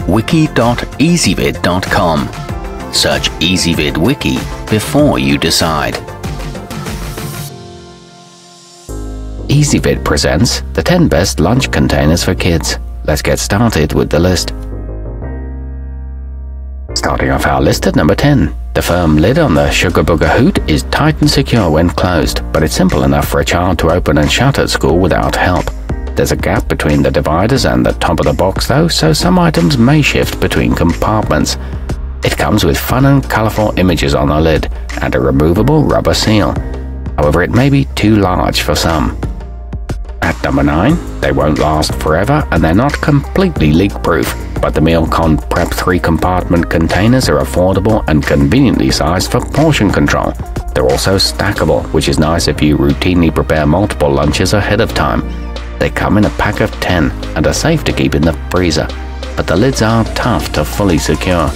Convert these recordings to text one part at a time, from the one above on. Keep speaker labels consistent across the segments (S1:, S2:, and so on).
S1: wiki.easybib.com. Search Ezvid Wiki before you decide. Easybib presents the 10 best lunch containers for kids. Let's get started with the list. Starting off our list at number 10. The firm lid on the sugarbooger hoot is tight and secure when closed, but it's simple enough for a child to open and shut at school without help. There's a gap between the dividers and the top of the box though, so some items may shift between compartments. It comes with fun and colourful images on the lid and a removable rubber seal. However, it may be too large for some. At number 9, they won't last forever and they're not completely leak-proof, but the Malecon Prep 3-compartment containers are affordable and conveniently sized for portion control. They're also stackable, which is nice if you routinely prepare multiple lunches ahead of time. They come in a pack of 10 and are safe to keep in the freezer, but the lids are tough to fully secure.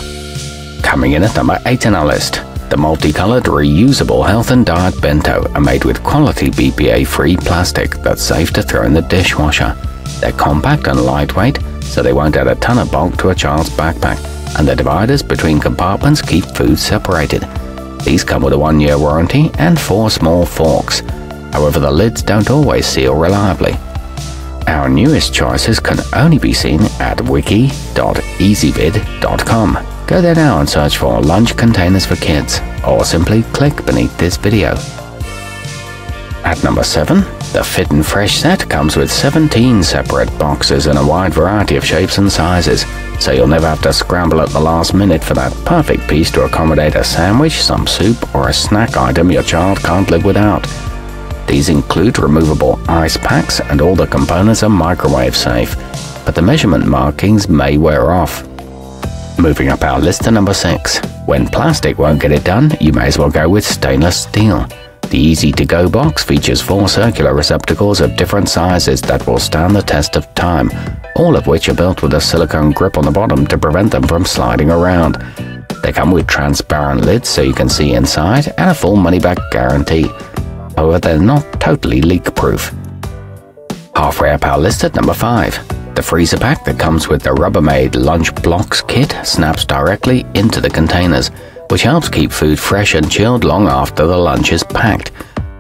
S1: Coming in at number 8 on our list, the multicolored reusable health and diet bento are made with quality BPA-free plastic that's safe to throw in the dishwasher. They're compact and lightweight, so they won't add a ton of bulk to a child's backpack, and the dividers between compartments keep food separated. These come with a 1-year warranty and 4 small forks. However, the lids don't always seal reliably. Our newest choices can only be seen at wiki.easybib.com. Go there now and search for lunch containers for kids, or simply click beneath this video. At number 7, the Fitton Fresh set comes with 17 separate boxes in a wide variety of shapes and sizes, so you'll never have to scramble at the last minute for that perfect piece to accommodate a sandwich, some soup, or a snack item your child can't live without. These include removable ice packs and all the components are microwave safe, but the measurement markings may wear off. Moving up our list to number 6. When plastic won't get it done, you may as well go with stainless steel. The easy-to-go box features 4 circular receptacles of different sizes that will stand the test of time, all of which are built with a silicone grip on the bottom to prevent them from sliding around. They come with transparent lids so you can see inside and a full money-back guarantee. However, they're not totally leak-proof. Halfway up our list at number 5. The freezer pack that comes with the Rubbermaid lunchblox kit snaps directly into the containers, which helps keep food fresh and chilled long after the lunch is packed.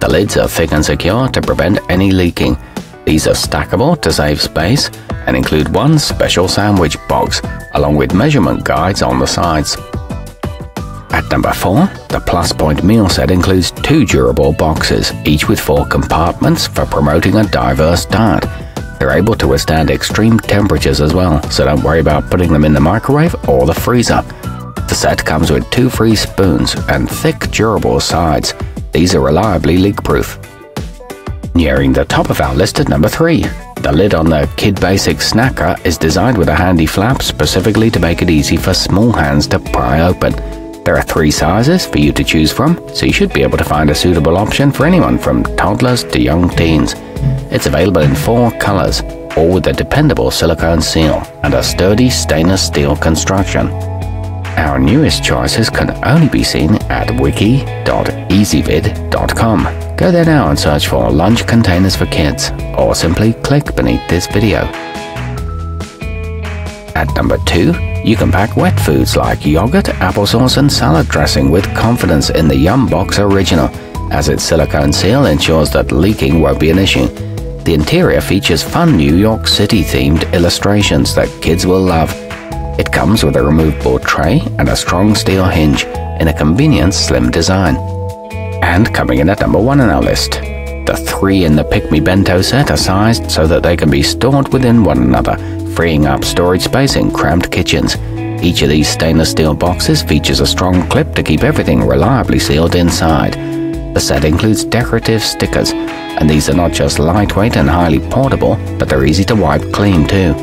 S1: The lids are thick and secure to prevent any leaking. These are stackable to save space and include 1 special sandwich box, along with measurement guides on the sides. At number 4, the Pluspoint Meal Set includes 2 durable boxes, each with 4 compartments for promoting a diverse diet. They're able to withstand extreme temperatures as well, so don't worry about putting them in the microwave or the freezer. The set comes with 2 free spoons and thick, durable sides. These are reliably leak-proof. Nearing the top of our list at number 3. The lid on the Kid Basics Snacker is designed with a handy flap specifically to make it easy for small hands to pry open. There are 3 sizes for you to choose from, so you should be able to find a suitable option for anyone from toddlers to young teens. It's available in 4 colors, all with a dependable silicone seal and a sturdy stainless steel construction. Our newest choices can only be seen at wiki.easybib.com. Go there now and search for lunch containers for kids, or simply click beneath this video. At number 2, you can pack wet foods like yogurt, applesauce and salad dressing with confidence in the Youngbox Original, as its silicone seal ensures that leaking won't be an issue. The interior features fun New York City themed illustrations that kids will love. It comes with a removable tray and a strong steel hinge in a convenient slim design. And coming in at number 1 on our list, the 3 in the Pygmy Bento set are sized so that they can be stored within one another, freeing up storage space in cramped kitchens. Each of these stainless steel boxes features a strong clip to keep everything reliably sealed inside. The set includes decorative stickers, and these are not just lightweight and highly portable, but they're easy to wipe clean too.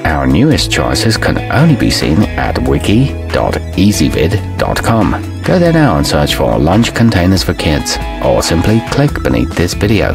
S1: Our newest choices can only be seen at wiki.easybib.com. Go there now and search for lunch containers for kids, or simply click beneath this video.